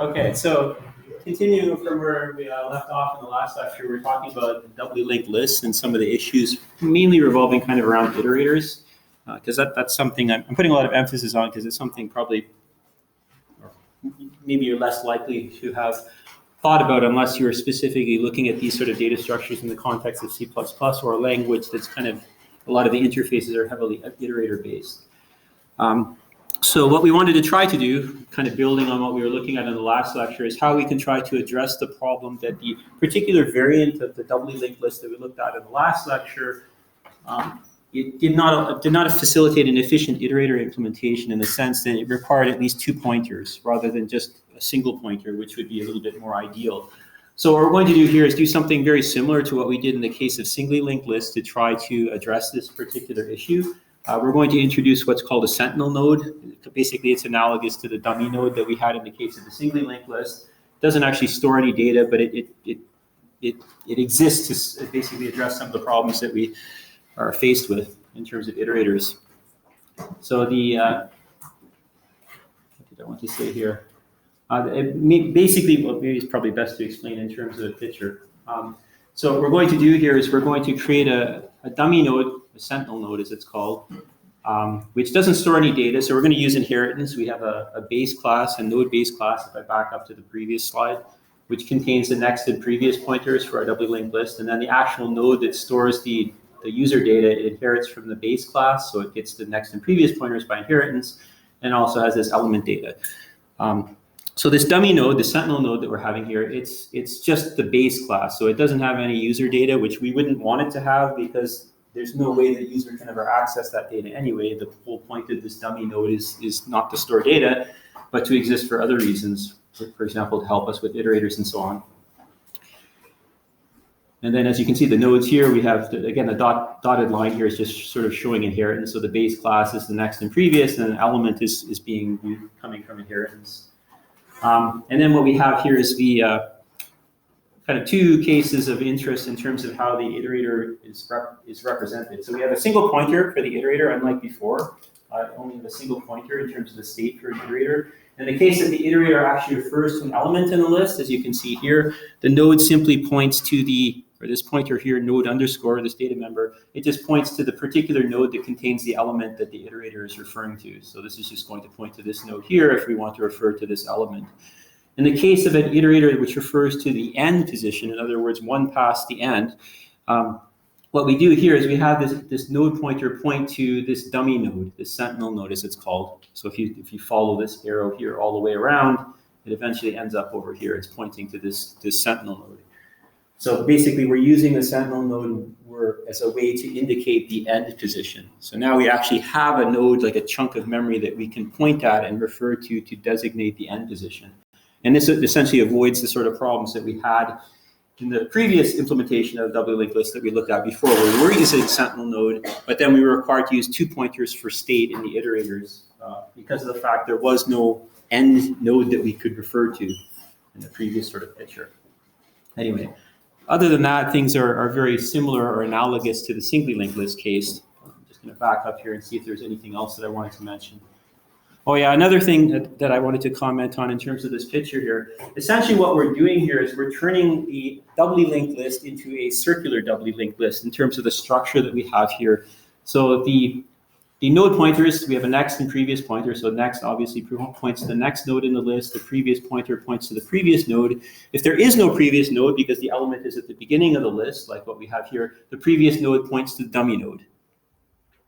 Okay, so continuing from where we left off in the last lecture, we were talking about doubly linked lists and some of the issues mainly revolving kind of around iterators, because that's something I'm putting a lot of emphasis on because it's something probably, or maybe you're less likely to have thought about unless you're specifically looking at these sort of data structures in the context of C++ or a language that's kind of, a lot of the interfaces are heavily iterator based. So what we wanted to try to do, kind of building on what we were looking at in the last lecture, is how we can try to address the problem that the particular variant of the doubly linked list that we looked at in the last lecture, it did not facilitate an efficient iterator implementation in the sense that it required at least 2 pointers rather than just a single pointer, which would be a little bit more ideal. So what we're going to do here is do something very similar to what we did in the case of singly linked lists to try to address this particular issue. We're going to introduce what's called a Sentinel node. Basically, it's analogous to the dummy node that we had in the case of the singly linked list. It doesn't actually store any data, but it exists to basically address some of the problems that we are faced with in terms of iterators. So what did I want to say here? Basically, well, maybe it's probably best to explain in terms of a picture. So what we're going to do here is we're going to create a dummy node, a Sentinel node as it's called, which doesn't store any data. So we're going to use inheritance. We have a base class, a node base class, if I back up to the previous slide, which contains the next and previous pointers for our doubly linked list. And then the actual node that stores the user data, it inherits from the base class. So it gets the next and previous pointers by inheritance, and also has this element data. So this dummy node, the Sentinel node that we're having here, it's just the base class. So it doesn't have any user data, which we wouldn't want it to have because there's no way the user can ever access that data anyway. The whole point of this dummy node is not to store data, but to exist for other reasons, for example, to help us with iterators and so on. And then as you can see, the nodes here, we have, again, the dotted line here is just sort of showing inheritance. So the base class is the next and previous, and an element is coming from inheritance. And then what we have here is the kind of two cases of interest in terms of how the iterator is represented. So we have a single pointer for the iterator, unlike before. Only have a single pointer in terms of the state for an iterator. In the case that the iterator actually refers to an element in the list, as you can see here, the node simply points to this pointer here, node underscore, this data member, it just points to the particular node that contains the element that the iterator is referring to. So this is just going to point to this node here if we want to refer to this element. In the case of an iterator which refers to the end position, in other words, one past the end, what we do here is we have this node pointer point to this dummy node, this Sentinel node as it's called. So if you follow this arrow here all the way around, it eventually ends up over here. It's pointing to this Sentinel node. So basically, we're using the Sentinel node as a way to indicate the end position. So now we actually have a node, like a chunk of memory that we can point at and refer to designate the end position. And this essentially avoids the sort of problems that we had in the previous implementation of doubly linked list that we looked at before, where we were using Sentinel node, but then we were required to use 2 pointers for state in the iterators because of the fact there was no end node that we could refer to in the previous sort of picture. Anyway. Other than that, things are very similar or analogous to the singly linked list case. I'm just going to back up here and see if there's anything else that I wanted to mention. Oh yeah, another thing that I wanted to comment on in terms of this picture here. Essentially what we're doing here is we're turning the doubly linked list into a circular doubly linked list in terms of the structure that we have here. So the node pointers, we have a next and previous pointer. So next obviously points to the next node in the list. The previous pointer points to the previous node. If there is no previous node because the element is at the beginning of the list, like what we have here, the previous node points to the dummy node,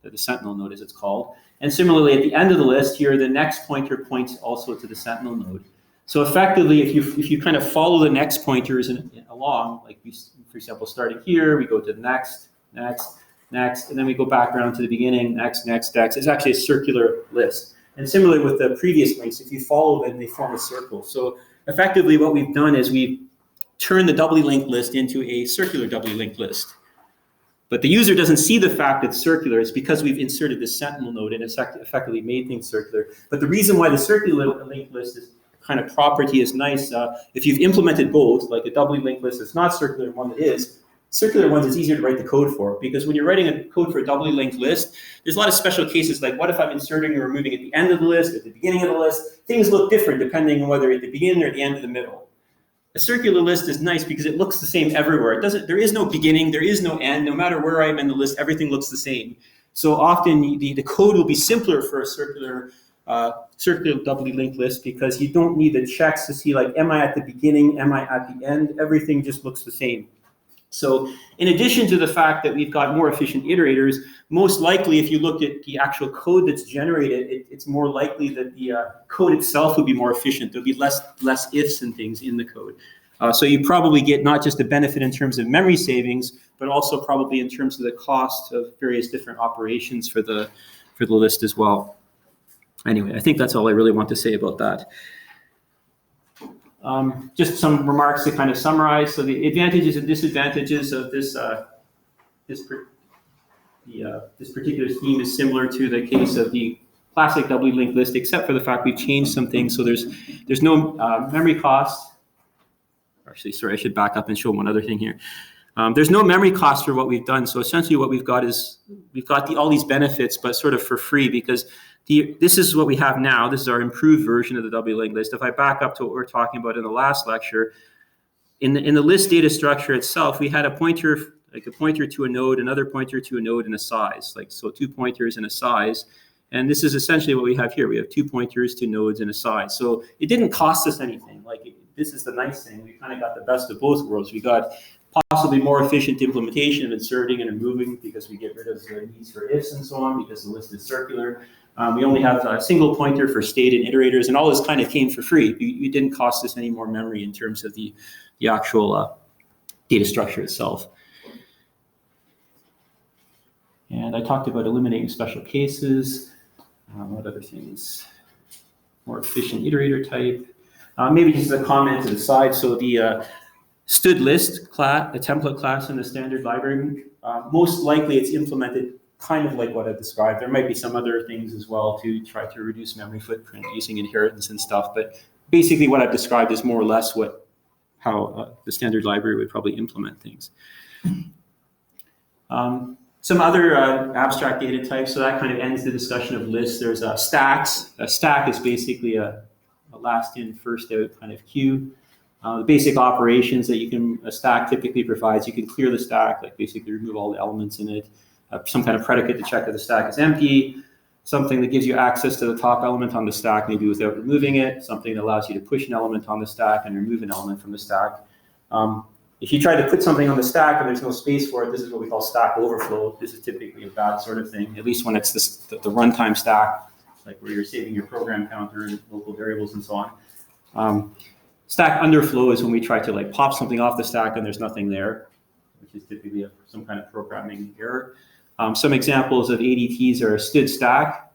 the Sentinel node as it's called. And similarly, at the end of the list here, the next pointer points also to the Sentinel node. So effectively, if you kind of follow the next pointers along, like we, for example, starting here, we go to the next, and then we go back around to the beginning, next. It's actually a circular list. And similarly with the previous links, if you follow them, they form a circle. So effectively what we've done is we've turned the doubly linked list into a circular doubly linked list. But the user doesn't see the fact it's circular. It's because we've inserted the Sentinel node and it's effectively made things circular. But the reason why the circular linked list is kind of property is nice, if you've implemented both, like a doubly linked list that's not circular and one that is, Circular ones, it's easier to write the code for, because when you're writing a code for a doubly linked list, there's a lot of special cases, like what if I'm inserting or removing at the end of the list, at the beginning of the list? Things look different depending on whether at the beginning or the end of the middle. A circular list is nice because it looks the same everywhere. There is no beginning, there is no end. No matter where I am in the list, everything looks the same. So often the code will be simpler for a circular doubly linked list, because you don't need the checks to see, like, am I at the beginning, am I at the end? Everything just looks the same. So in addition to the fact that we've got more efficient iterators, most likely if you look at the actual code that's generated, it's more likely that the code itself will be more efficient. There'll be less ifs and things in the code. So you probably get not just a benefit in terms of memory savings, but also probably in terms of the cost of various different operations for the list as well. Anyway, I think that's all I really want to say about that. Just some remarks to kind of summarize. So the advantages and disadvantages of this particular scheme is similar to the case of the classic doubly linked list, except for the fact we've changed some things. So there's no memory cost. Actually, sorry, I should back up and show one other thing here. There's no memory cost for what we've done. So essentially what we've got is all these benefits, but sort of for free, because this is what we have now. This is our improved version of the doubly linked list. If I back up to what we were talking about in the last lecture, in the list data structure itself, we had a pointer to a node, another pointer to a node, and a size, so 2 pointers and a size. And this is essentially what we have here. We have 2 pointers, 2 nodes, and a size. So it didn't cost us anything. This is the nice thing. We kind of got the best of both worlds. We got possibly more efficient implementation of inserting and removing, because we get rid of the needs for ifs and so on, because the list is circular. We only have a single pointer for state and iterators, and all this kind of came for free. It didn't cost us any more memory in terms of the actual data structure itself. And I talked about eliminating special cases. What other things? More efficient iterator type. Maybe just a comment to the side. So the stood list class, a template class in the standard library, most likely it's implemented kind of like what I've described. There might be some other things as well to try to reduce memory footprint using inheritance and stuff, but basically what I've described is more or less how the standard library would probably implement things. Some other abstract data types, so that kind of ends the discussion of lists. There's stacks. A stack is basically a last in, first out kind of queue. The basic operations that a stack typically provides, you can clear the stack, like basically remove all the elements in it. Some kind of predicate to check that the stack is empty, something that gives you access to the top element on the stack, maybe without removing it, something that allows you to push an element on the stack and remove an element from the stack. If you try to put something on the stack and there's no space for it, this is what we call stack overflow. This is typically a bad sort of thing, at least when it's the runtime stack, like where you're saving your program counter and local variables and so on. Stack underflow is when we try to pop something off the stack and there's nothing there, which is typically some kind of programming error. Some examples of ADTs are a stood stack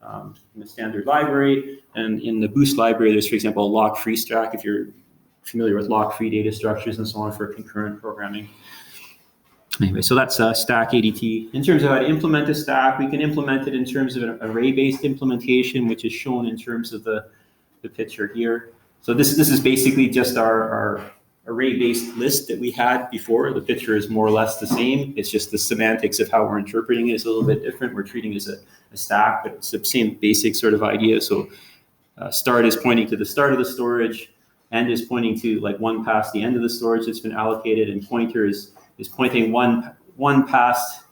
in the standard library, and in the Boost library, there's, for example, a lock-free stack, if you're familiar with lock-free data structures and so on for concurrent programming. Anyway, so that's a stack ADT. In terms of how to implement a stack, we can implement it in terms of an array-based implementation, which is shown in terms of the picture here. So this is basically just our array-based list that we had before. The picture is more or less the same. It's just the semantics of how we're interpreting it is a little bit different. We're treating it as a stack, but it's the same basic sort of idea. So start is pointing to the start of the storage, end is pointing to one past the end of the storage that's been allocated, and pointer is pointing one past.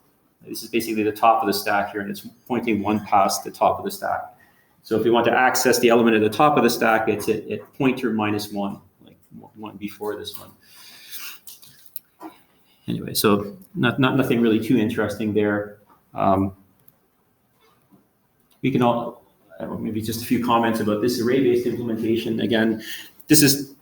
This is basically the top of the stack here, and it's pointing one past the top of the stack. So if we want to access the element at the top of the stack, it's at pointer -1. One before this one. Anyway, so nothing really too interesting there. We can maybe just a few comments about this array-based implementation. Again, this is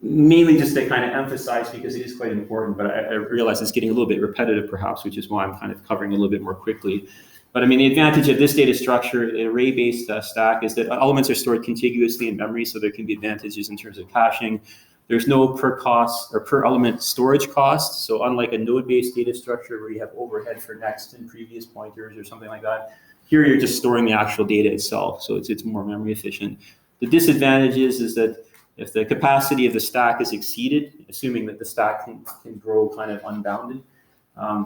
mainly just to kind of emphasize, because it is quite important, but I realize it's getting a little bit repetitive perhaps, which is why I'm kind of covering a little bit more quickly. But I mean, the advantage of this data structure, the array-based stack, is that elements are stored contiguously in memory, so there can be advantages in terms of caching. There's no per element storage cost. So unlike a node-based data structure where you have overhead for next and previous pointers or something like that, here you're just storing the actual data itself. So it's more memory efficient. The disadvantages is that If the capacity of the stack is exceeded, assuming that the stack can grow kind of unbounded,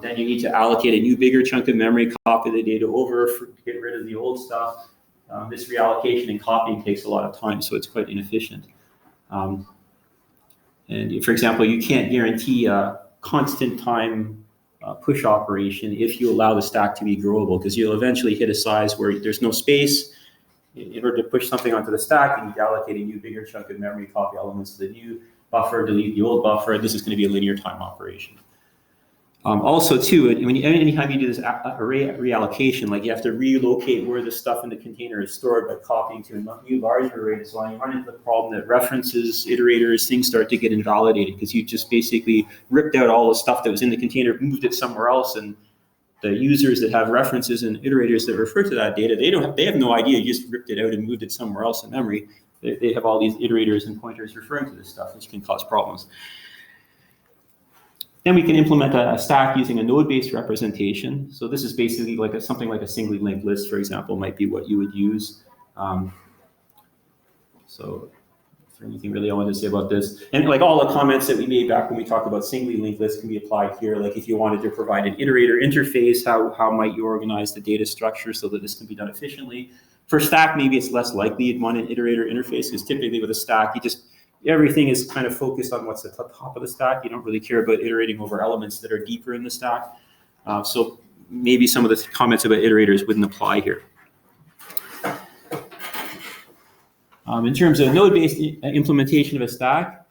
then you need to allocate a new bigger chunk of memory, copy the data over, get rid of the old stuff. This reallocation and copying takes a lot of time, so it's quite inefficient. And for example, you can't guarantee a constant time push operation if you allow the stack to be growable, because you'll eventually hit a size where there's no space. In order to push something onto the stack, you need to allocate a new bigger chunk of memory, copy elements to the new buffer, delete the old buffer. This is going to be a linear time operation. Also, too, anytime you do this array reallocation, like you have to relocate where the stuff in the container is stored by copying to a new larger array. So you run into the problem that references, iterators, things start to get invalidated because you just basically ripped out all the stuff that was in the container, moved it somewhere else, and the users that have references and iterators that refer to that data, they have no idea you just ripped it out and moved it somewhere else in memory. They have all these iterators and pointers referring to this stuff, which can cause problems. Then we can implement a stack using a node-based representation. So this is basically like something like a singly linked list, for example, might be what you would use. So is there anything really I wanted to say about this? And like all the comments that we made back when we talked about singly linked lists can be applied here. Like if you wanted to provide an iterator interface, how might you organize the data structure so that this can be done efficiently? For stack, maybe it's less likely you'd want an iterator interface, because typically with a stack, everything is kind of focused on what's at the top of the stack. You don't really care about iterating over elements that are deeper in the stack. So maybe some of the comments about iterators wouldn't apply here. In terms of node-based implementation of a stack,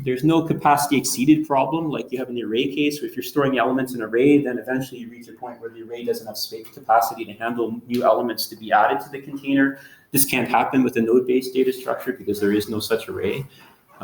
there's no capacity exceeded problem like you have in the array case. If you're storing elements in an array, then eventually you reach a point where the array doesn't have space capacity to handle new elements to be added to the container. This can't happen with a node-based data structure because there is no such array.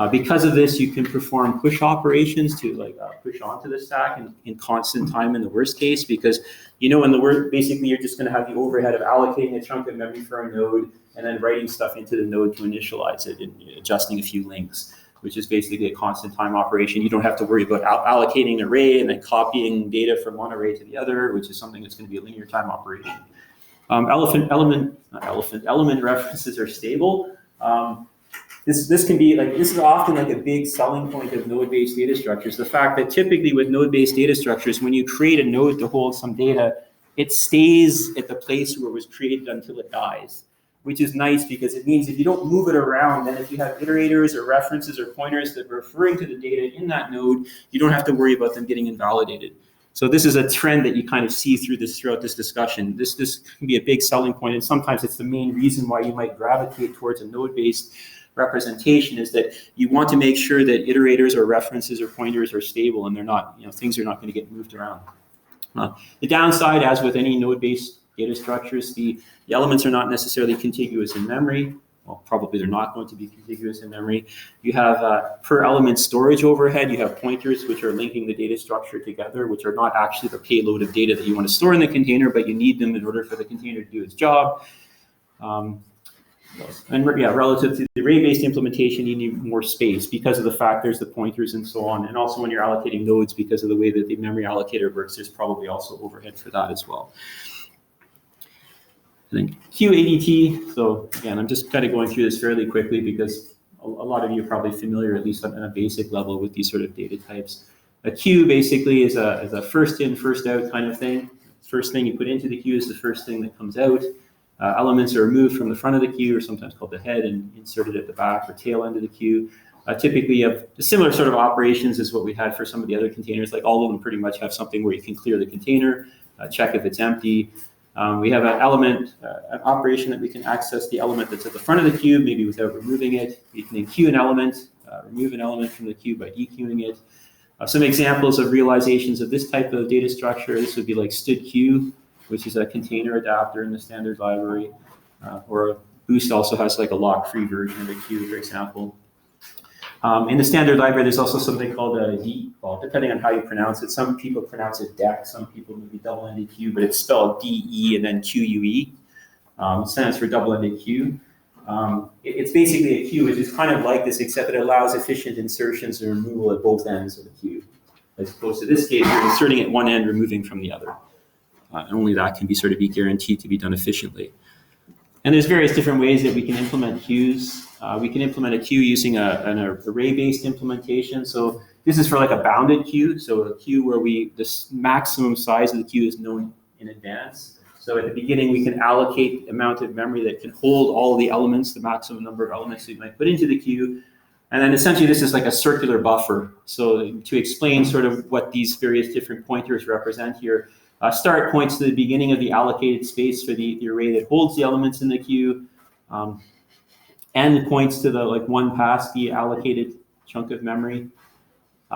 Because of this, you can perform push operations to push onto the stack in constant time in the worst case, because in the worst, basically you're just going to have the overhead of allocating a chunk of memory for a node and then writing stuff into the node to initialize it and adjusting a few links, which is basically a constant time operation. You don't have to worry about allocating an array and then copying data from one array to the other, which is something that's going to be a linear time operation. Element references are stable. This is often like a big selling point of node-based data structures. The fact that typically with node-based data structures, when you create a node to hold some data, it stays at the place where it was created until it dies, which is nice because it means if you don't move it around, then if you have iterators or references or pointers that are referring to the data in that node, you don't have to worry about them getting invalidated. So this is a trend that you kind of see throughout this discussion. This can be a big selling point, and sometimes it's the main reason why you might gravitate towards a node-based representation, is that you want to make sure that iterators or references or pointers are stable and they're not, things are not going to get moved around. The downside, as with any node-based data structures, the elements are not necessarily contiguous in memory. Well, probably they're not going to be contiguous in memory. You have per element storage overhead. You have pointers which are linking the data structure together, which are not actually the payload of data that you want to store in the container, but you need them in order for the container to do its job. And relative to the array-based implementation, you need more space because of the fact there's the pointers and so on. And also when you're allocating nodes, because of the way that the memory allocator works, there's probably also overhead for that as well. And then Queue ADT. So again, I'm just kind of going through this fairly quickly because a lot of you are probably familiar, at least on a basic level, with these sort of data types. A queue basically is a first in, first out kind of thing. First thing you put into the queue is the first thing that comes out. Elements are removed from the front of the queue, or sometimes called the head, and inserted at the back or tail end of the queue. Typically, you have similar sort of operations as what we had for some of the other containers. Like all of them pretty much have something where you can clear the container, check if it's empty. We have an element, an operation that we can access the element that's at the front of the queue, maybe without removing it. We can queue an element, remove an element from the queue by dequeuing it. Some examples of realizations of this type of data structure, this would be like std_queue, which is a container adapter in the standard library, or Boost also has like a lock-free version of a queue, for example. In the standard library, there's also something called a well, depending on how you pronounce it. Some people pronounce it DEQ, some people maybe double-ended queue, but it's spelled DE and then QUE. It stands for double-ended queue. It's basically a queue, which is kind of like this, except it allows efficient insertions and removal at both ends of the queue. As opposed to this case, you're inserting at one end, removing from the other. And only that can be guaranteed to be done efficiently. And there's various different ways that we can implement queues. We can implement a queue using an array-based implementation. So this is for like a bounded queue. So a queue where the maximum size of the queue is known in advance. So at the beginning, we can allocate the amount of memory that can hold all the elements, the maximum number of elements that you might put into the queue. And then essentially this is like a circular buffer. So to explain sort of what these various different pointers represent here, start points to the beginning of the allocated space for the array that holds the elements in the queue. End points to the one past the allocated chunk of memory.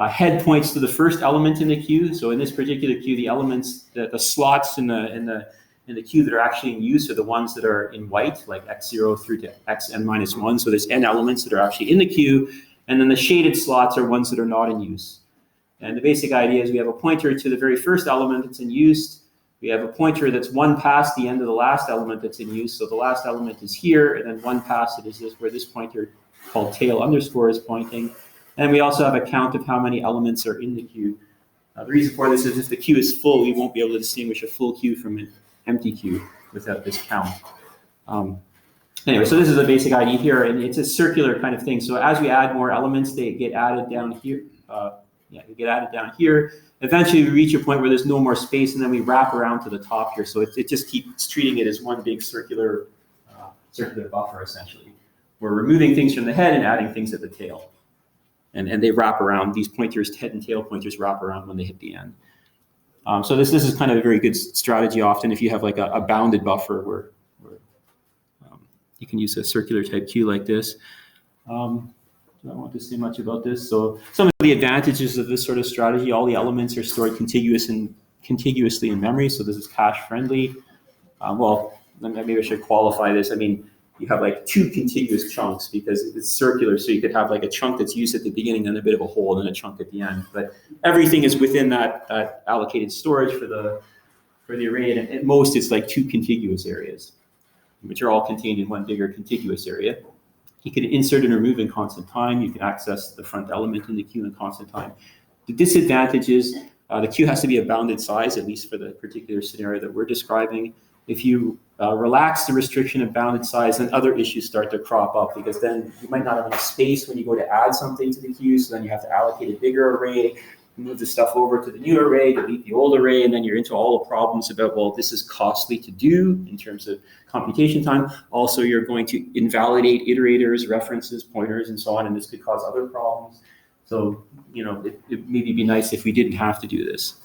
Head points to the first element in the queue. So in this particular queue, the elements, the slots in the queue that are actually in use are the ones that are in white, like x0 through to xn-1. So there's n elements that are actually in the queue. And then the shaded slots are ones that are not in use. And the basic idea is we have a pointer to the very first element that's in use. We have a pointer that's one past the end of the last element that's in use. So the last element is here, and then one past it is where this pointer called tail underscore is pointing. And we also have a count of how many elements are in the queue. The reason for this is if the queue is full, we won't be able to distinguish a full queue from an empty queue without this count. Anyway, so this is a basic idea here, and it's a circular kind of thing. So as we add more elements, they get added down here. They get added down here. Eventually, we reach a point where there's no more space, and then we wrap around to the top here. So it just keeps treating it as one big circular buffer, essentially. We're removing things from the head and adding things at the tail. And they wrap around. These pointers, head and tail pointers, wrap around when they hit the end. So this is kind of a very good strategy often if you have like a bounded buffer where you can use a circular type queue like this. I don't want to say much about this. So some of the advantages of this sort of strategy, all the elements are stored contiguously in memory. So this is cache friendly. Well, maybe I should qualify this. I mean, you have like two contiguous chunks because it's circular. So you could have like a chunk that's used at the beginning and a bit of a hole and a chunk at the end. But everything is within that allocated storage for the array. And at most, it's like two contiguous areas, which are all contained in one bigger contiguous area. You can insert and remove in constant time. You can access the front element in the queue in constant time. The disadvantage is the queue has to be a bounded size, at least for the particular scenario that we're describing. If you relax the restriction of bounded size, then other issues start to crop up because then you might not have enough space when you go to add something to the queue. So then you have to allocate a bigger array, move the stuff over to the new array, delete the old array, and then you're into all the problems about, well, this is costly to do in terms of computation time. Also, you're going to invalidate iterators, references, pointers, and so on, and this could cause other problems. So, it maybe be nice if we didn't have to do this.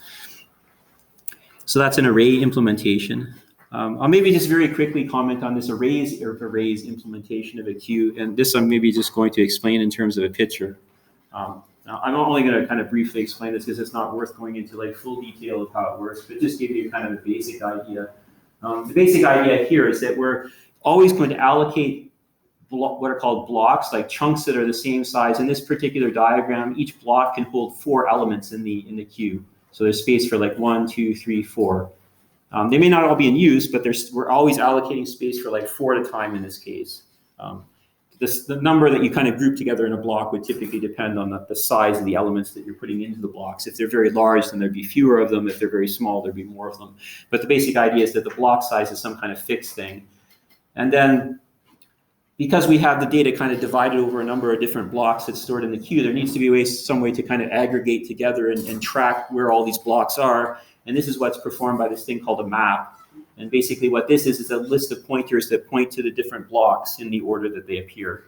So that's an array implementation. I'll maybe just very quickly comment on this arrays implementation of a queue, and this I'm maybe just going to explain in terms of a picture. Now, I'm only going to kind of briefly explain this because it's not worth going into like full detail of how it works, but just give you kind of a basic idea. The basic idea here is that we're always going to allocate what are called blocks, like chunks that are the same size. In this particular diagram, each block can hold 4 elements in the queue. So there's space for like 1, 2, 3, 4. They may not all be in use, but we're always allocating space for like 4 at a time in this case. The number that you kind of group together in a block would typically depend on the size of the elements that you're putting into the blocks. If they're very large, then there'd be fewer of them. If they're very small, there'd be more of them. But the basic idea is that the block size is some kind of fixed thing. And then because we have the data kind of divided over a number of different blocks that's stored in the queue, there needs to be some way to kind of aggregate together and track where all these blocks are. And this is what's performed by this thing called a map. And basically what this is a list of pointers that point to the different blocks in the order that they appear.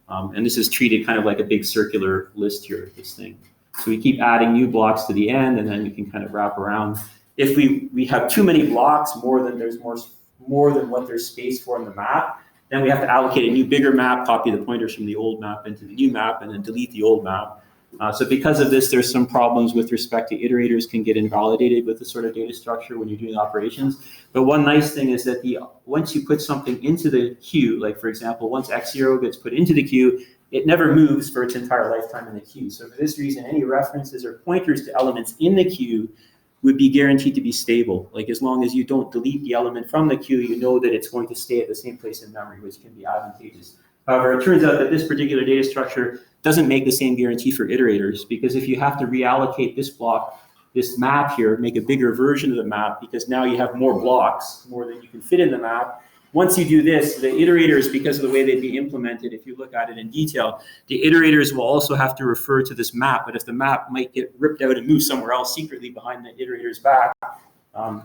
And this is treated kind of like a big circular list here, this thing. So we keep adding new blocks to the end, and then we can kind of wrap around. If we have too many blocks, more than what there's space for in the map, then we have to allocate a new bigger map, copy the pointers from the old map into the new map, and then delete the old map. So because of this, there's some problems with respect to iterators can get invalidated with this sort of data structure when you're doing operations. But one nice thing is that once you put something into the queue, like for example, once x0 gets put into the queue, it never moves for its entire lifetime in the queue. So for this reason, any references or pointers to elements in the queue would be guaranteed to be stable. Like as long as you don't delete the element from the queue, you know that it's going to stay at the same place in memory, which can be advantageous. However, it turns out that this particular data structure doesn't make the same guarantee for iterators, because if you have to reallocate this block, this map here, make a bigger version of the map, because now you have more blocks, more than you can fit in the map, once you do this, the iterators, because of the way they'd be implemented, if you look at it in detail, the iterators will also have to refer to this map. But if the map might get ripped out and move somewhere else secretly behind the iterator's back,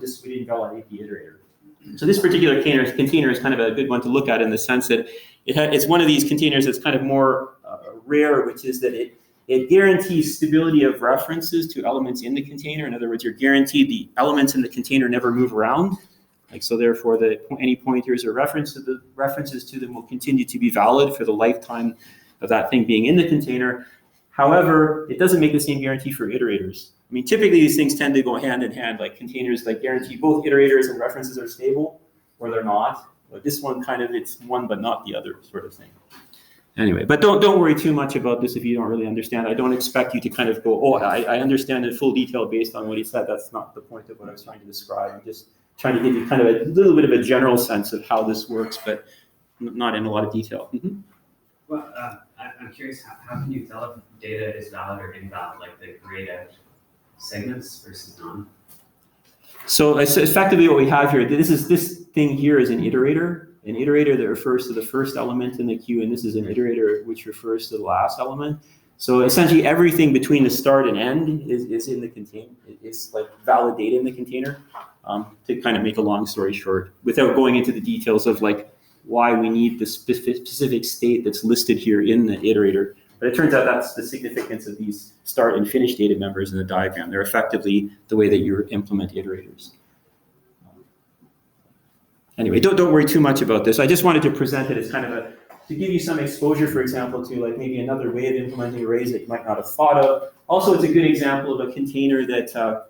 this would invalidate the iterator. So this particular container is kind of a good one to look at in the sense that it's one of these containers that's kind of more rare, which is that it guarantees stability of references to elements in the container. In other words, you're guaranteed the elements in the container never move around. Like, so therefore, any pointers or references to them will continue to be valid for the lifetime of that thing being in the container. However, it doesn't make the same guarantee for iterators. I mean, typically these things tend to go hand in hand, like containers that guarantee both iterators and references are stable, or they're not. But this one kind of, it's one but not the other sort of thing. Anyway, but don't worry too much about this if you don't really understand. I don't expect you to kind of go, oh, I understand in full detail based on what he said. That's not the point of what I was trying to describe. I'm just trying to give you kind of a little bit of a general sense of how this works, but not in a lot of detail. Mm-hmm. Well, I'm curious, how can you tell if data is valid or invalid, like the grayed out segments versus none? So effectively what we have here, this thing here is an iterator that refers to the first element in the queue, and this is an iterator which refers to the last element. So essentially everything between the start and end is in the container. It's like valid data in the container, to kind of make a long story short, without going into the details of like why we need the specific state that's listed here in the iterator. But it turns out that's the significance of these start and finish data members in the diagram. They're effectively the way that you implement iterators. Anyway, don't worry too much about this. I just wanted to present it as kind of to give you some exposure, for example, to like maybe another way of implementing arrays that you might not have thought of. Also, it's a good example of a container that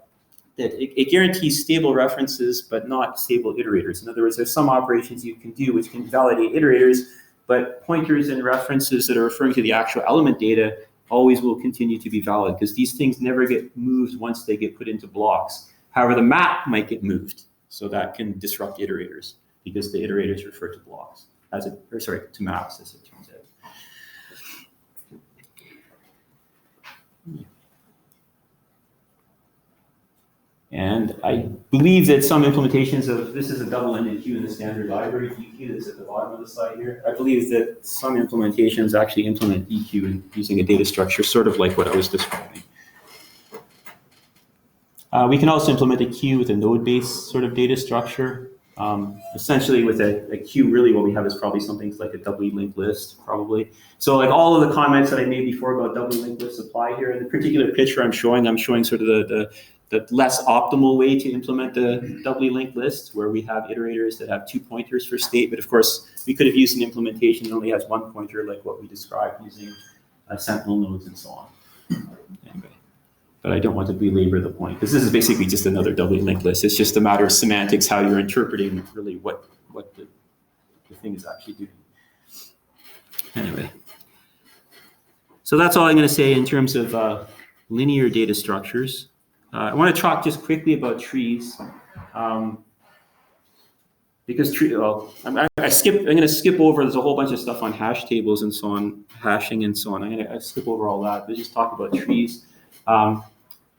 it guarantees stable references, but not stable iterators. In other words, there's some operations you can do which can validate iterators, but pointers and references that are referring to the actual element data always will continue to be valid because these things never get moved once they get put into blocks. However, the map might get moved, so that can disrupt iterators because the iterators refer to blocks, to maps, as it turns out. And I believe that some implementations of, this is a double-ended queue in the standard library, DQ, that's at the bottom of the slide here. I believe that some implementations actually implement DQ using a data structure, sort of like what I was describing. We can also implement a queue with a node-based sort of data structure. Essentially with a queue, really what we have is probably something like a doubly-linked list, probably. So like all of the comments that I made before about doubly-linked lists apply here. In the particular picture I'm showing sort of the less optimal way to implement the doubly-linked list, where we have iterators that have 2 pointers for state. But of course, we could have used an implementation that only has 1 pointer, like what we described using Sentinel nodes and so on. Anyway. But I don't want to belabor the point, because this is basically just another doubly-linked list. It's just a matter of semantics, how you're interpreting really what the thing is actually doing. Anyway, so that's all I'm going to say in terms of linear data structures. I want to talk just quickly about trees, because I'm going to skip over. There's a whole bunch of stuff on hash tables and so on, hashing and so on. I'm going to skip over all that, but just talk about trees.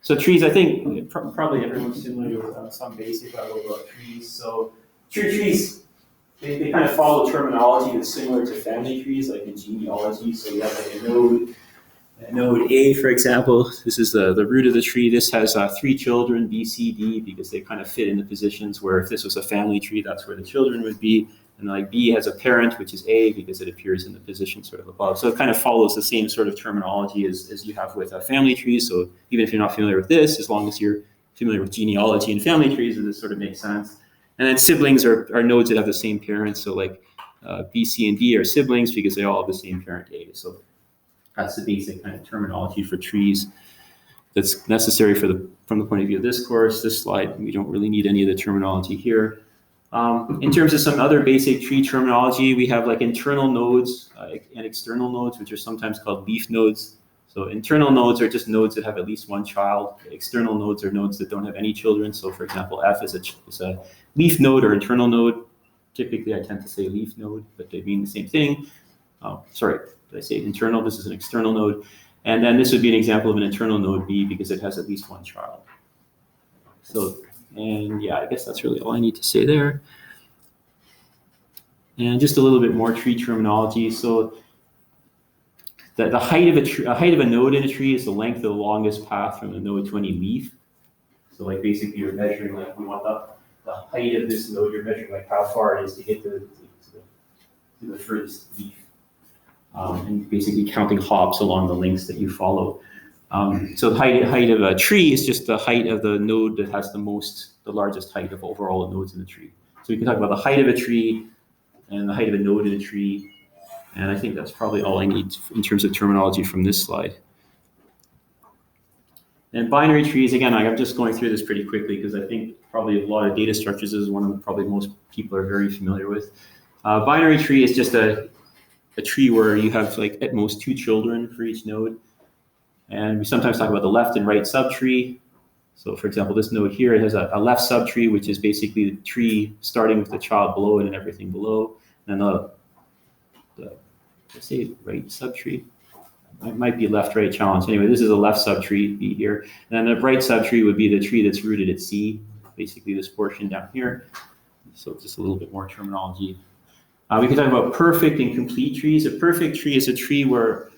So trees, I think probably everyone's familiar with some basic level about trees. So trees, they kind of follow terminology that's similar to family trees, like in genealogy. So you have like a node A, for example. This is the root of the tree. This has 3 children, B, C, D, because they kind of fit in the positions where if this was a family tree, that's where the children would be. And like B has a parent, which is A, because it appears in the position sort of above. So it kind of follows the same sort of terminology as you have with family trees. So even if you're not familiar with this, as long as you're familiar with genealogy and family trees, this sort of makes sense. And then siblings are nodes that have the same parent. So like B, C, and D are siblings because they all have the same parent A. So that's the basic kind of terminology for trees that's necessary from the point of view of this course. This slide, we don't really need any of the terminology here. In terms of some other basic tree terminology, we have like internal nodes and external nodes, which are sometimes called leaf nodes. So internal nodes are just nodes that have at least 1 child. External nodes are nodes that don't have any children. So for example, F is a leaf node or internal node. Typically, I tend to say leaf node, but they mean the same thing. Sorry, did I say internal? This is an external node. And then this would be an example of an internal node B because it has at least 1 child. So, and yeah, I guess that's really all I need to say there. And just a little bit more tree terminology. So the height of a node in a tree is the length of the longest path from the node to any leaf. So like basically you're measuring, like we want the height of this node, you're measuring like how far it is to get to the furthest leaf. And basically counting hops along the links that you follow. So the height of a tree is just the height of the node that has the largest height of overall nodes in the tree. So we can talk about the height of a tree and the height of a node in a tree. And I think that's probably all I need in terms of terminology from this slide. And binary trees, again, I'm just going through this pretty quickly because I think probably a lot of data structures is one of the probably most people are very familiar with. Binary tree is just a tree where you have like at most 2 children for each node. And we sometimes talk about the left and right subtree. So for example, this node here, it has a left subtree, which is basically the tree starting with the child below it and everything below. And the let's say right subtree. It might be left-right challenge. Anyway, this is a left subtree B here. And then the right subtree would be the tree that's rooted at C, basically this portion down here. So just a little bit more terminology. We can talk about perfect and complete trees. A perfect tree is a tree where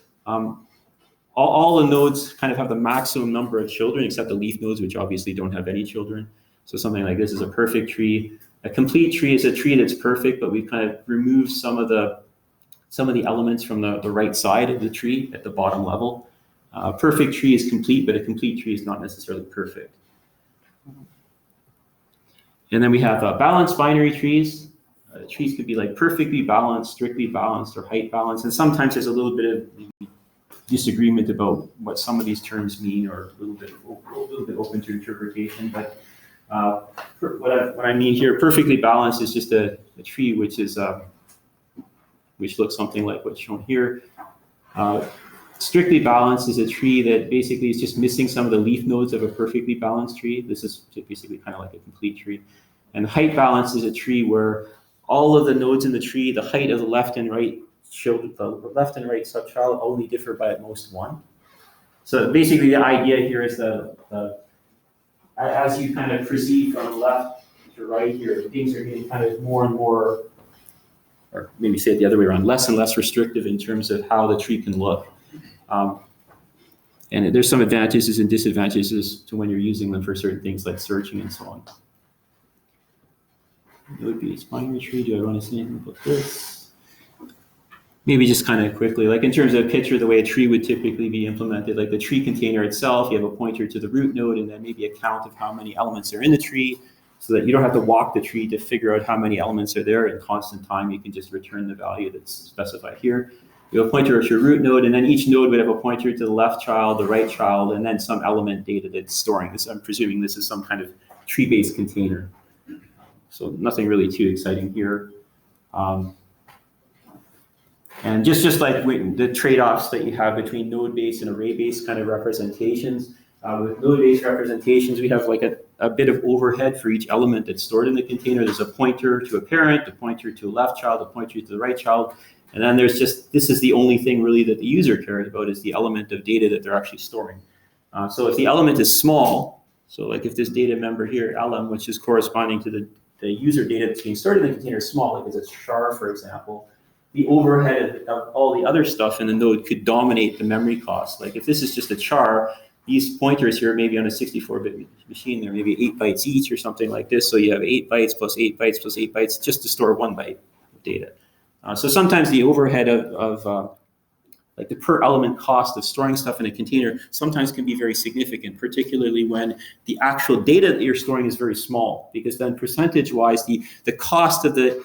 all the nodes kind of have the maximum number of children, except the leaf nodes, which obviously don't have any children. So something like this is a perfect tree. A complete tree is a tree that's perfect, but we kind of remove some of the elements from the right side of the tree at the bottom level. A perfect tree is complete, but a complete tree is not necessarily perfect. And then we have balanced binary trees. Trees could be like perfectly balanced, strictly balanced, or height balanced. And sometimes there's a little bit of disagreement about what some of these terms mean, or a little bit open to interpretation. But what I mean here, perfectly balanced is just a tree which looks something like what's shown here. Strictly balanced is a tree that basically is just missing some of the leaf nodes of a perfectly balanced tree. This is basically kind of like a complete tree. And height balance is a tree where all of the nodes in the tree, the height of the left and right subchild only differ by at most 1. So basically the idea here is that as you kind of proceed from left to right here, things are getting kind of more and more, or maybe say it the other way around, less and less restrictive in terms of how the tree can look. And there's some advantages and disadvantages to when you're using them for certain things like searching and so on. It would be a binary tree. Do I want to say anything about this? Maybe just kind of quickly, like in terms of a picture, the way a tree would typically be implemented, like the tree container itself, you have a pointer to the root node and then maybe a count of how many elements are in the tree, so that you don't have to walk the tree to figure out how many elements are there in constant time. You can just return the value that's specified here. You have a pointer to your root node, and then each node would have a pointer to the left child, the right child, and then some element data that's storing this. I'm presuming this is some kind of tree-based container. So nothing really too exciting here. And just like the trade-offs that you have between node-based and array-based kind of representations, with node-based representations, we have like a bit of overhead for each element that's stored in the container. There's a pointer to a parent, a pointer to a left child, a pointer to the right child. And then there's just, this is the only thing really that the user cares about, is the element of data that they're actually storing. So if the element is small, so like if this data member here, LM, which is corresponding to the user data that's being stored in the container is small, like it's a char, for example, the overhead of all the other stuff in the node could dominate the memory cost. Like if this is just a char, these pointers here, maybe on a 64-bit machine, they're maybe 8 bytes each or something like this. So you have 8 bytes plus 8 bytes plus 8 bytes just to store 1 byte of data. So sometimes the overhead of like the per element cost of storing stuff in a container sometimes can be very significant, particularly when the actual data that you're storing is very small, because then percentage-wise, the cost of the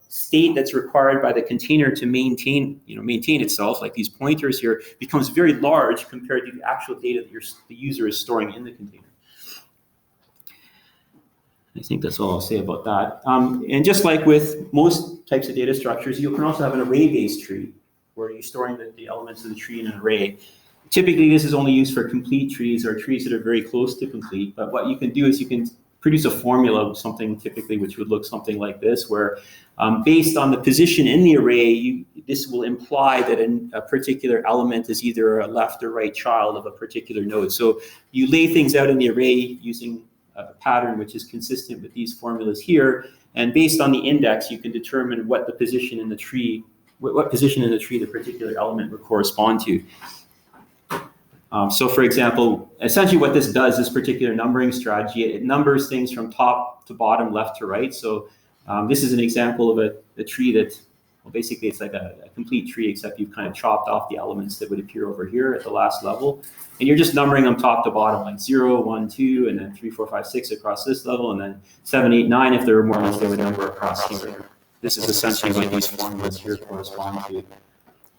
state that's required by the container to maintain itself, like these pointers here, becomes very large compared to the actual data that the user is storing in the container. I think that's all I'll say about that. And just like with most types of data structures, you can also have an array-based tree, where you're storing the elements of the tree in an array. Typically, this is only used for complete trees or trees that are very close to complete. But what you can do is you can produce a formula of something typically which would look something like this, where based on the position in the array, this will imply that a particular element is either a left or right child of a particular node. So you lay things out in the array using a pattern which is consistent with these formulas here. And based on the index, you can determine what the position in the tree, what position in the tree the particular element would correspond to. So for example, essentially what this does, this particular numbering strategy, it numbers things from top to bottom, left to right. So this is an example of a tree that, well, basically it's like a complete tree, except you've kind of chopped off the elements that would appear over here at the last level. And you're just numbering them top to bottom, like 0, 1, 2, and then 3, 4, 5, 6 across this level, and then 7, 8, 9, if there were more ones, they would number across here. This is essentially what these formulas here correspond to.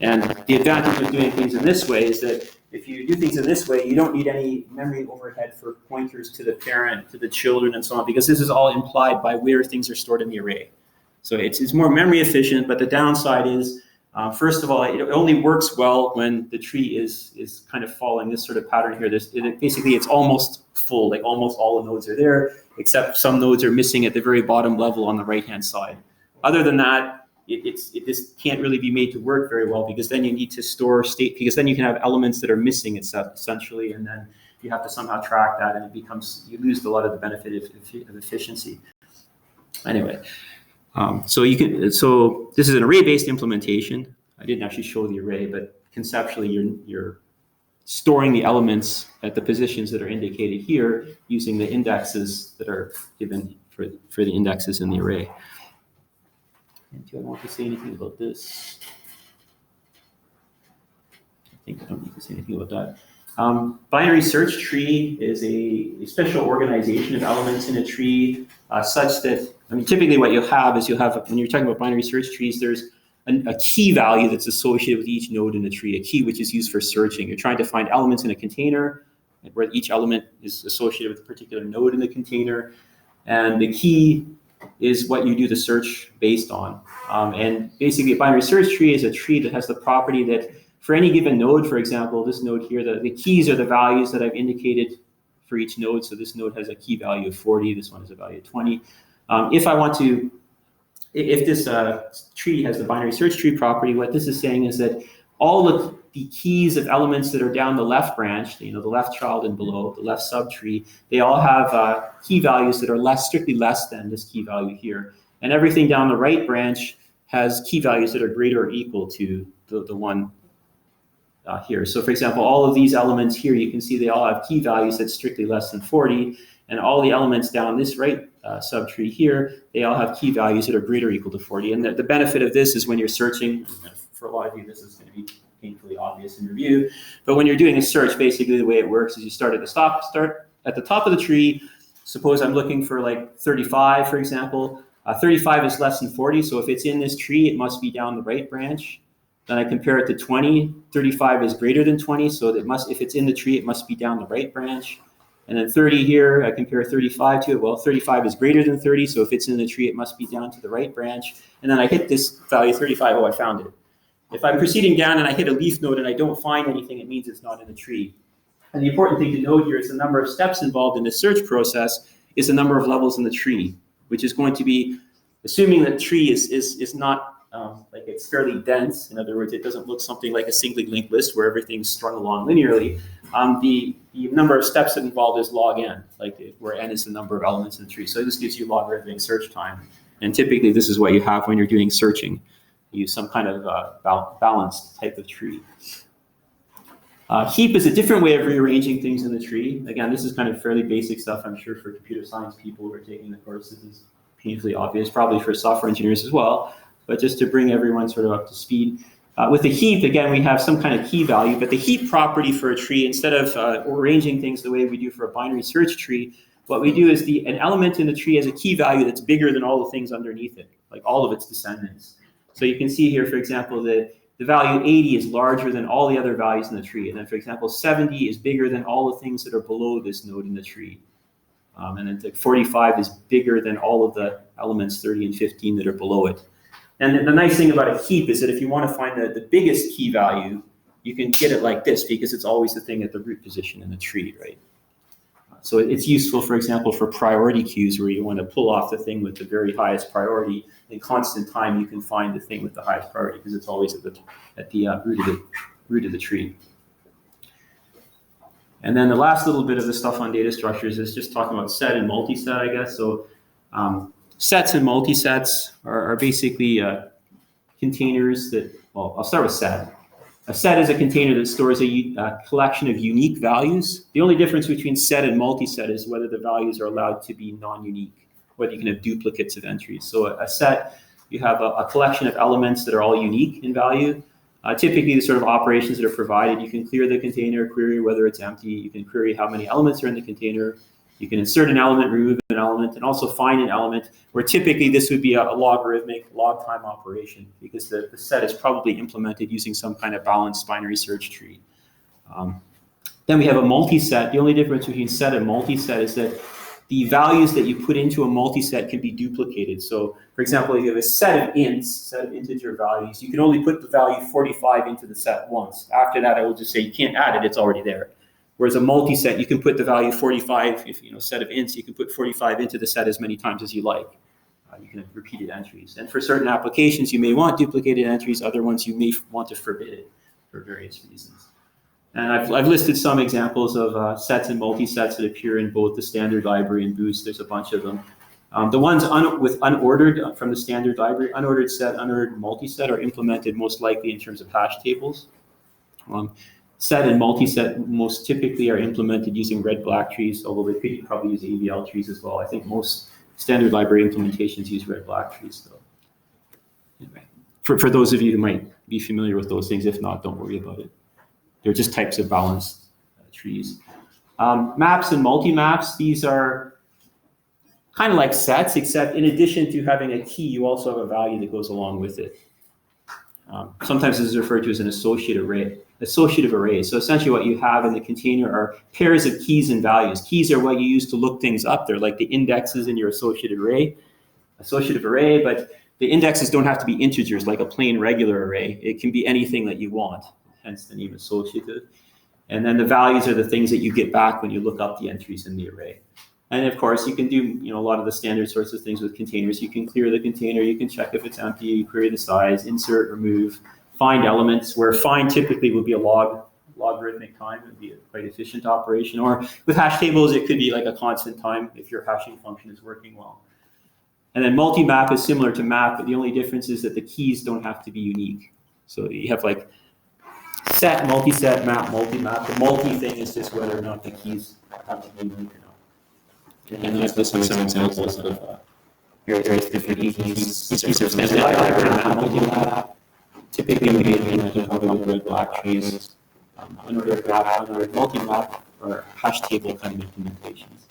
And the advantage of doing things in this way is that if you do things in this way, you don't need any memory overhead for pointers to the parent, to the children, and so on, because this is all implied by where things are stored in the array. So it's more memory efficient, but the downside is, first of all, it only works well when the tree is kind of following this sort of pattern here. Basically, it's almost full, like almost all the nodes are there, except some nodes are missing at the very bottom level on the right-hand side. Other than that, this can't really be made to work very well, because then you need to store state, because then you can have elements that are missing essentially, and then you have to somehow track that, and it becomes, you lose a lot of the benefit of efficiency. Anyway, so this is an array-based implementation. I didn't actually show the array, but conceptually you're storing the elements at the positions that are indicated here using the indexes that are given for the indexes in the array. And do I want to say anything about this? I think I don't need to say anything about that. Binary search tree is a special organization of elements in a tree, such that, I mean, typically what you'll have is when you're talking about binary search trees, there's a key value that's associated with each node in the tree, a key which is used for searching. You're trying to find elements in a container where each element is associated with a particular node in the container. And the key is what you do the search based on. And basically a binary search tree is a tree that has the property that for any given node, for example, this node here, the keys are the values that I've indicated for each node. So this node has a key value of 40, this one has a value of 20. If this tree has the binary search tree property, what this is saying is that all of the keys of elements that are down the left branch, the left child and below, the left subtree, they all have key values that are strictly less than this key value here. And everything down the right branch has key values that are greater or equal to the one here. So for example, all of these elements here, you can see they all have key values that's strictly less than 40. And all the elements down this right subtree here, they all have key values that are greater or equal to 40. And the benefit of this is when you're searching, for a lot of you, this is going to be painfully obvious in review. But when you're doing a search, basically the way it works is you start at the top of the tree. Suppose I'm looking for like 35, for example. 35 is less than 40, so if it's in this tree, it must be down the right branch. Then I compare it to 20. 35 is greater than 20, so if it's in the tree, it must be down the right branch. And then 30 here, I compare 35 to it. Well, 35 is greater than 30, so if it's in the tree, it must be down to the right branch. And then I hit this value 35, oh, I found it. If I'm proceeding down and I hit a leaf node and I don't find anything, it means it's not in the tree. And the important thing to note here is the number of steps involved in the search process is the number of levels in the tree, which is going to be, assuming that the tree is not, like it's fairly dense. In other words, it doesn't look something like a singly linked list where everything's strung along linearly. The number of steps involved is log n, like where n is the number of elements in the tree. So this gives you logarithmic search time. And typically this is what you have when you're doing searching. You use some kind of balanced type of tree. Heap is a different way of rearranging things in the tree. Again, this is kind of fairly basic stuff. I'm sure for computer science people who are taking the course, this is painfully obvious, probably for software engineers as well. But just to bring everyone sort of up to speed. With a heap, again, we have some kind of key value, but the heap property for a tree, instead of arranging things the way we do for a binary search tree, what we do is an element in the tree has a key value that's bigger than all the things underneath it, like all of its descendants. So you can see here, for example, that the value 80 is larger than all the other values in the tree. And then, for example, 70 is bigger than all the things that are below this node in the tree. And then 45 is bigger than all of the elements 30 and 15 that are below it. And the nice thing about a heap is that if you want to find the biggest key value, you can get it like this because it's always the thing at the root position in the tree, right? So it's useful, for example, for priority queues where you want to pull off the thing with the very highest priority. In constant time, you can find the thing with the highest priority because it's always at the root of the tree. And then the last little bit of the stuff on data structures is just talking about set and multi-set, I guess. So sets and multi-sets are basically containers that, well, I'll start with set. A set is a container that stores a collection of unique values. The only difference between set and multi-set is whether the values are allowed to be non-unique, whether you can have duplicates of entries. So a set, you have a collection of elements that are all unique in value. Typically, the sort of operations that are provided, you can clear the container, query whether it's empty, you can query how many elements are in the container, you can insert an element, remove an element, and also find an element, where typically this would be a logarithmic log time operation, because the set is probably implemented using some kind of balanced binary search tree. Then we have a multi-set. The only difference between set and multi-set is that the values that you put into a multi-set can be duplicated. So, for example, if you have a set of ints, set of integer values, you can only put the value 45 into the set once. After that, I will just say you can't add it, it's already there. Whereas a multi-set, you can put the value 45, if set of ints, you can put 45 into the set as many times as you like. You can have repeated entries. And for certain applications, you may want duplicated entries, other ones you may want to forbid it for various reasons. And I've listed some examples of sets and multi-sets that appear in both the standard library and Boost. There's a bunch of them. The ones with unordered from the standard library, unordered set, unordered multi-set are implemented most likely in terms of hash tables. Set and multi-set most typically are implemented using red-black trees, although they could probably use AVL trees as well. I think most standard library implementations use red-black trees, though. Anyway, for those of you who might be familiar with those things, if not, don't worry about it. They're just types of balanced trees. Maps and multi-maps, these are kind of like sets, except in addition to having a key, you also have a value that goes along with it. Sometimes this is referred to as an associative array. So essentially what you have in the container are pairs of keys and values. Keys are what you use to look things up. They're like the indexes in your associative array, but the indexes don't have to be integers like a plain regular array. It can be anything that you want, hence the name associative. And then the values are the things that you get back when you look up the entries in the array. And of course, you can do a lot of the standard sorts of things with containers. You can clear the container, you can check if it's empty, you query the size, insert, remove, find elements, where find typically would be a logarithmic time. It would be a quite efficient operation. Or with hash tables, it could be like a constant time if your hashing function is working well. And then multi-map is similar to map, but the only difference is that the keys don't have to be unique. So you have like set, multi-set, map, multi-map. The multi thing is just whether or not the keys have to be unique or not. And then I've listed some examples of various different keys. These are standard library, map, multi-map. Typically, we have red-black trees, unordered map, unordered multi-map, or hash table kind of implementations.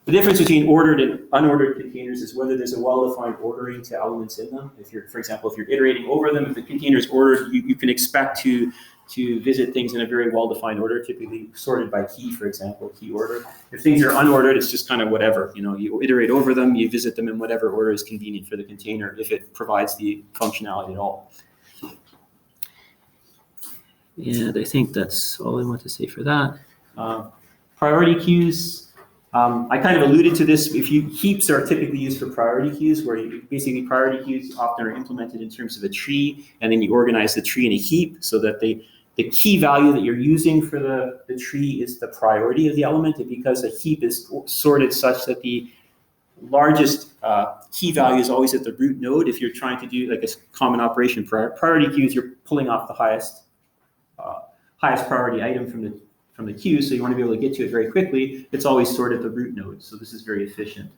The difference between ordered and unordered containers is whether there's a well-defined ordering to elements in them. If you're, for example, if you're iterating over them, if the container is ordered, you can expect to visit things in a very well-defined order, typically sorted by key, for example, key order. If things are unordered, it's just kind of whatever. You iterate over them, you visit them in whatever order is convenient for the container, if it provides the functionality at all. And I think that's all I want to say for that. Priority queues. I kind of alluded to this. Heaps are typically used for priority queues, where basically priority queues often are implemented in terms of a tree, and then you organize the tree in a heap so that the key value that you're using for the tree is the priority of the element. And because a heap is sorted such that the largest key value is always at the root node, if you're trying to do like a common operation priority queues, you're pulling off the highest priority item from the queue, so you want to be able to get to it very quickly. It's always stored at the root node, so this is very efficient.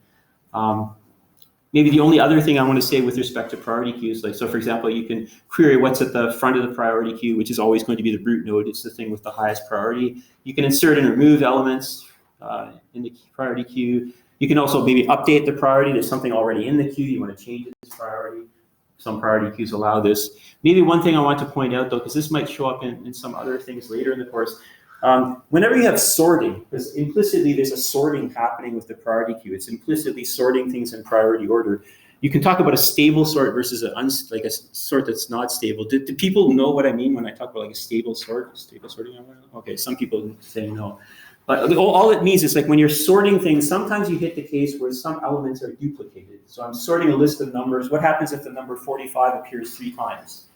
Maybe the only other thing I want to say with respect to priority queues, so for example, you can query what's at the front of the priority queue, which is always going to be the root node. It's the thing with the highest priority. You can insert and remove elements in the priority queue. You can also maybe update the priority. There's something already in the queue. You want to change its priority. Some priority queues allow this. Maybe one thing I want to point out, though, because this might show up in some other things later in the course, whenever you have sorting, because implicitly there's a sorting happening with the priority queue. It's implicitly sorting things in priority order. You can talk about a stable sort versus a sort that's not stable. Do people know what I mean when I talk about like a stable sort? Stable sorting? Okay, some people say no. But all it means is like when you're sorting things, sometimes you hit the case where some elements are duplicated. So I'm sorting a list of numbers. What happens if the number 45 appears 3 times?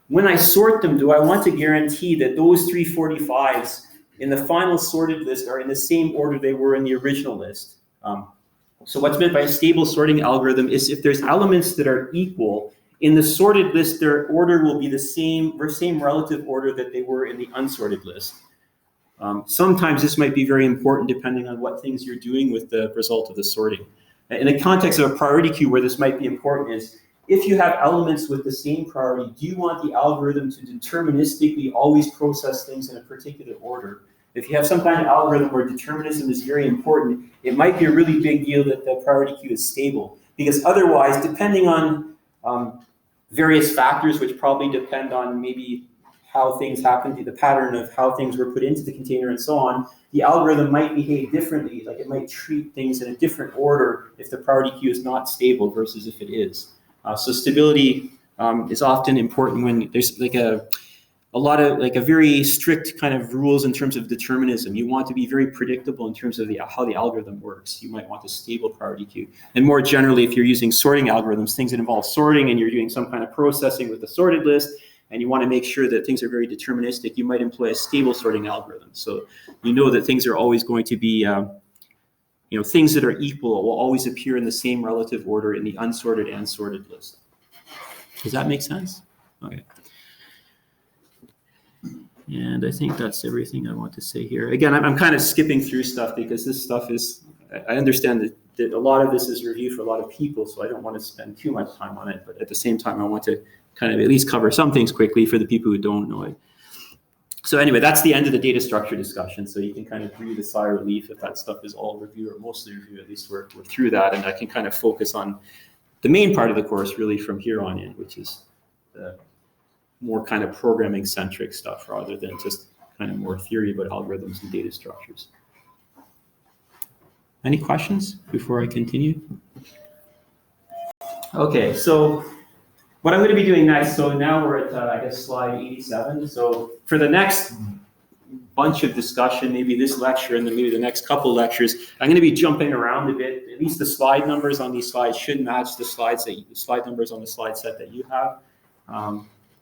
When I sort them, do I want to guarantee that those 3 45s in the final sorted list are in the same order they were in the original list. So what's meant by a stable sorting algorithm is if there's elements that are equal, in the sorted list, their order will be the same relative order that they were in the unsorted list. Sometimes this might be very important depending on what things you're doing with the result of the sorting. In the context of a priority queue where this might be important is, if you have elements with the same priority, do you want the algorithm to deterministically always process things in a particular order? If you have some kind of algorithm where determinism is very important, it might be a really big deal that the priority queue is stable. Because otherwise, depending on various factors, which probably depend on maybe how things happen, the pattern of how things were put into the container and so on, the algorithm might behave differently. Like it might treat things in a different order if the priority queue is not stable versus if it is. So stability is often important when there's like a very strict kind of rules in terms of determinism. You want to be very predictable in terms of how the algorithm works. You might want a stable priority queue. And more generally, if you're using sorting algorithms, things that involve sorting and you're doing some kind of processing with the sorted list, and you want to make sure that things are very deterministic, you might employ a stable sorting algorithm. So you know that things are always going to be, things that are equal will always appear in the same relative order in the unsorted and sorted list. Does that make sense? Okay. And I think that's everything I want to say here. Again, I'm kind of skipping through stuff because this stuff is, I understand that a lot of this is review for a lot of people, so I don't want to spend too much time on it. But at the same time, I want to kind of at least cover some things quickly for the people who don't know it. So anyway, that's the end of the data structure discussion. So you can kind of breathe a sigh of relief if that stuff is all review or mostly review. At least we're through that, and I can kind of focus on the main part of the course really from here on in, which is the more kind of programming centric stuff rather than just kind of more theory about algorithms and data structures. Any questions before I continue? Okay, so what I'm going to be doing next, so now we're at, I guess, slide 87. So for the next bunch of discussion, maybe this lecture and then maybe the next couple lectures, I'm going to be jumping around a bit. At least the slide numbers on these slides should match the slide numbers on the slide set that you have.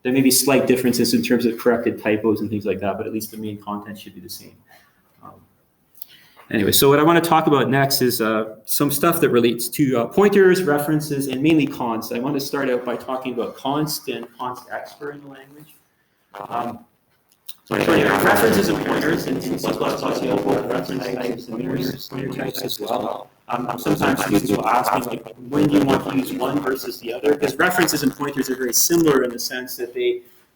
There may be slight differences in terms of corrected typos and things like that, but at least the main content should be the same. Anyway, so what I want to talk about next is some stuff that relates to pointers, references, and mainly const. I want to start out by talking about const and const expert in the language. So references and pointers, and C++ talks about reference types and pointer types as well. Sometimes students will ask me, like, when do you want to use one versus the other? Because references and pointers are very similar in the sense that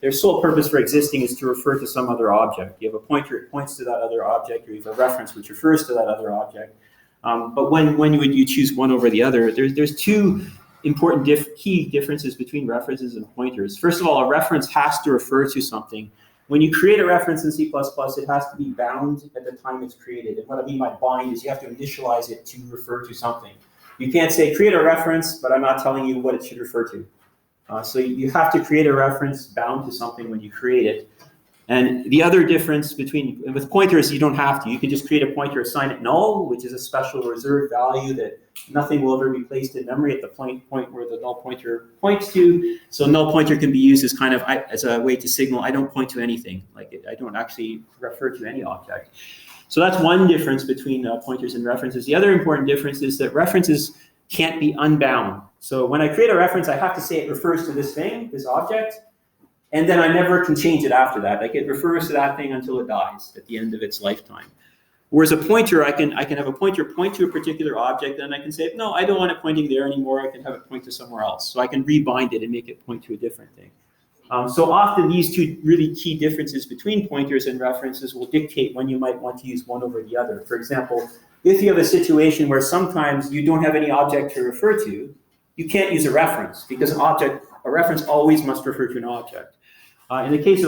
their sole purpose for existing is to refer to some other object. You have a pointer, it points to that other object, or you have a reference which refers to that other object. But when would you choose one over the other? There's two important key differences between references and pointers. First of all, a reference has to refer to something. When you create a reference in C++, it has to be bound at the time it's created. And what I mean by bind is you have to initialize it to refer to something. You can't say create a reference, but I'm not telling you what it should refer to. So you have to create a reference bound to something when you create it. And the other difference with pointers, you don't have to. You can just create a pointer, assign it null, which is a special reserved value that nothing will ever be placed in memory at the point where the null pointer points to. So null pointer can be used as kind of as a way to signal I don't point to anything. Like I don't actually refer to any object. So that's one difference between pointers and references. The other important difference is that references can't be unbound. So when I create a reference, I have to say it refers to this thing, this object, and then I never can change it after that. Like it refers to that thing until it dies at the end of its lifetime. Whereas a pointer, I can have a pointer point to a particular object, and I can say, no, I don't want it pointing there anymore. I can have it point to somewhere else. So I can rebind it and make it point to a different thing. So often these two really key differences between pointers and references will dictate when you might want to use one over the other. For example, if you have a situation where sometimes you don't have any object to refer to, you can't use a reference because a reference always must refer to an object. In the case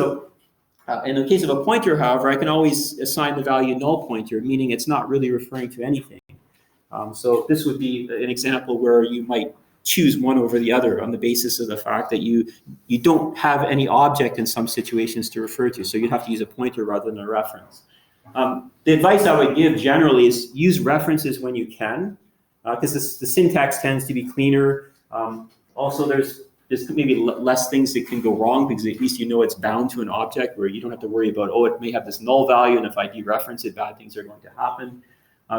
of a pointer, however, I can always assign the value null pointer, meaning it's not really referring to anything. So this would be an example where you might choose one over the other on the basis of the fact that you don't have any object in some situations to refer to. So you have to use a pointer rather than a reference. The advice I would give generally is use references when you can, because the syntax tends to be cleaner. Also, there's there's maybe less things that can go wrong because at least you know it's bound to an object where you don't have to worry about, oh, it may have this null value, and if I dereference it, bad things are going to happen.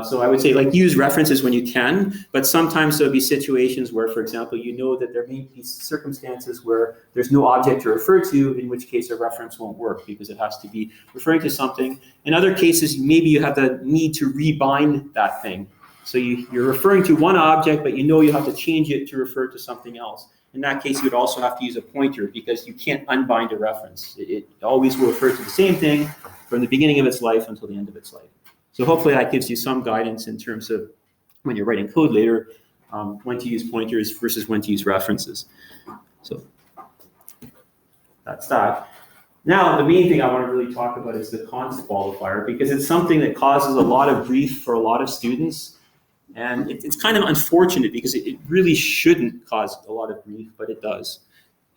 So I would say like use references when you can, but sometimes there'll be situations where, for example, you know that there may be circumstances where there's no object to refer to, in which case a reference won't work because it has to be referring to something. In other cases, maybe you have the need to rebind that thing. So you're referring to one object, but you know you have to change it to refer to something else. In that case, you would also have to use a pointer because you can't unbind a reference. It always will refer to the same thing from the beginning of its life until the end of its life. So hopefully that gives you some guidance in terms of when you're writing code later, when to use pointers versus when to use references. So that's that. Now, the main thing I want to really talk about is the const qualifier, because it's something that causes a lot of grief for a lot of students. And it's kind of unfortunate because it really shouldn't cause a lot of grief, but it does.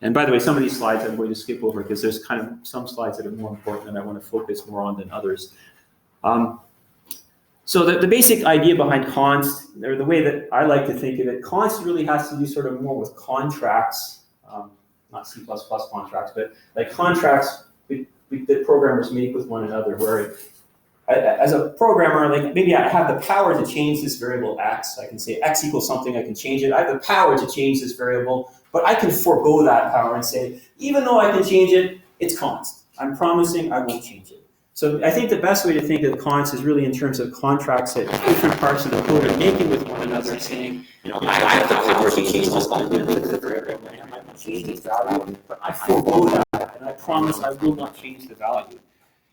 And by the way, some of these slides I'm going to skip over because there's kind of some slides that are more important and I want to focus more on than others. So the basic idea behind const, or the way that I like to think of it, const really has to do sort of more with contracts, not C++ contracts, but like contracts that programmers make with one another, where as a programmer, like maybe I have the power to change this variable x. I can say x equals something, I can change it. I have the power to change this variable, but I can forego that power and say, even though I can change it, it's const. I'm promising I won't change it. So I think the best way to think of const is really in terms of contracts that different parts of the code are making with one another, saying, I have the power to change this variable, and I might change its value, but I forego that, and I promise I will not change the value.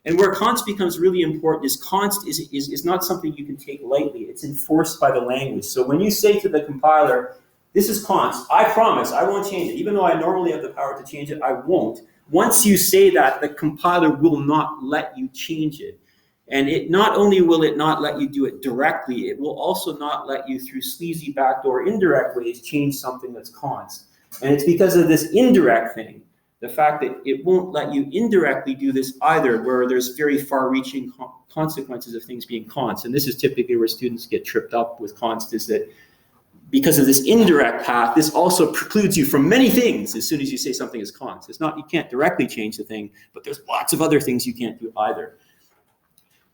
And where const becomes really important is const is not something you can take lightly. It's enforced by the language. So when you say to the compiler, this is const, I promise I won't change it. Even though I normally have the power to change it, I won't. Once you say that, the compiler will not let you change it. And it not only will it not let you do it directly, it will also not let you, through sleazy backdoor indirect ways, change something that's const. And it's because of this indirect thing, the fact that it won't let you indirectly do this either, where there's very far-reaching consequences of things being const. And this is typically where students get tripped up with const, is that because of this indirect path, this also precludes you from many things as soon as you say something is const. It's not, you can't directly change the thing, but there's lots of other things you can't do either.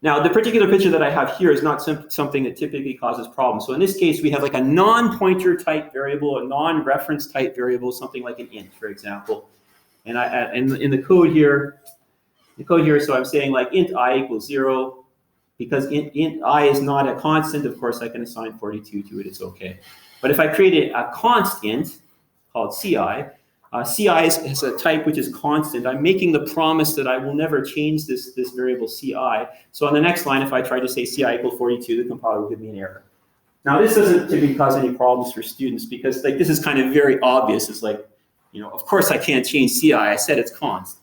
Now, the particular picture that I have here is not something that typically causes problems. So in this case, we have like a non-pointer type variable, a non-reference type variable, something like an int, for example. And in the code here, so I'm saying like int I equals 0. Because int I is not a constant, of course, I can assign 42 to it, it's okay. But if I create a const int called ci, ci is a type which is constant. I'm making the promise that I will never change this variable ci. So on the next line, if I try to say ci equals 42, the compiler will give me an error. Now this doesn't typically cause any problems for students because like this is kind of very obvious. It's like, of course I can't change ci, I said it's const.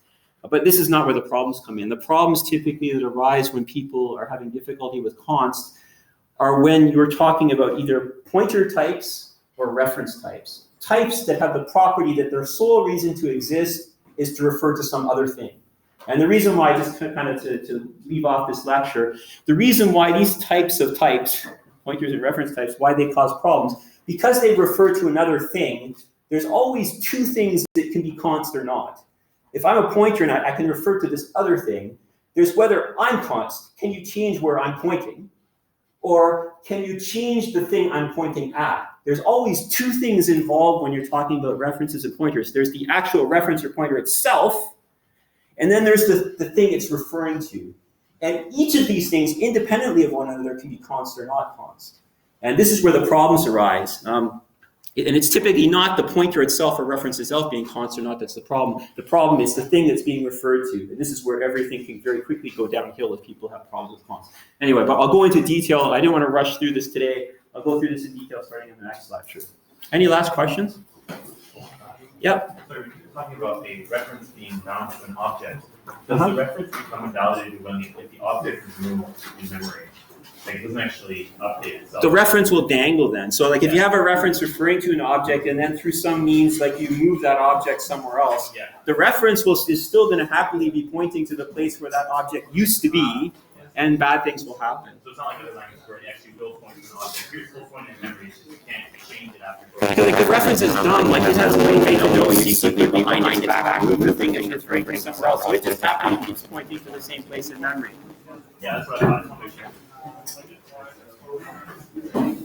But this is not where the problems come in. The problems typically that arise when people are having difficulty with const are when you're talking about either pointer types or reference types. Types that have the property that their sole reason to exist is to refer to some other thing. And the reason why, just kind of to leave off this lecture, the reason why these types of types, pointers and reference types, why they cause problems, because they refer to another thing, there's always two things that can be const or not. If I'm a pointer and I can refer to this other thing, there's whether I'm const, can you change where I'm pointing? Or can you change the thing I'm pointing at? There's always two things involved when you're talking about references and pointers. There's the actual reference or pointer itself, and then there's the thing it's referring to. And each of these things, independently of one another, can be const or not const. And this is where the problems arise. And it's typically not the pointer itself or reference itself being const or not that's the problem. The problem is the thing that's being referred to. And this is where everything can very quickly go downhill if people have problems with const. Anyway, but I'll go into detail. I didn't want to rush through this today. I'll go through this in detail starting in the next lecture. Any last questions? Yep. So we're talking about a reference being bound to an object. Does the reference become invalidated when if the object is moved in memory? Like it doesn't actually update itself. The reference will dangle then. So like if you have a reference referring to an object and then through some means like you move that object somewhere else, the reference is still going to happily be pointing to the place where that object used to be. and bad things will happen. So it's not like a design where it actually will point to an object. Here's the point in memory, it's just you can't change it after. Like the reference is dumb, like it has a way to know it's secretly behind its back, the thing that it's right somewhere else. So it just happens, it keeps pointing to the same place in memory. Yeah, that's what I thought.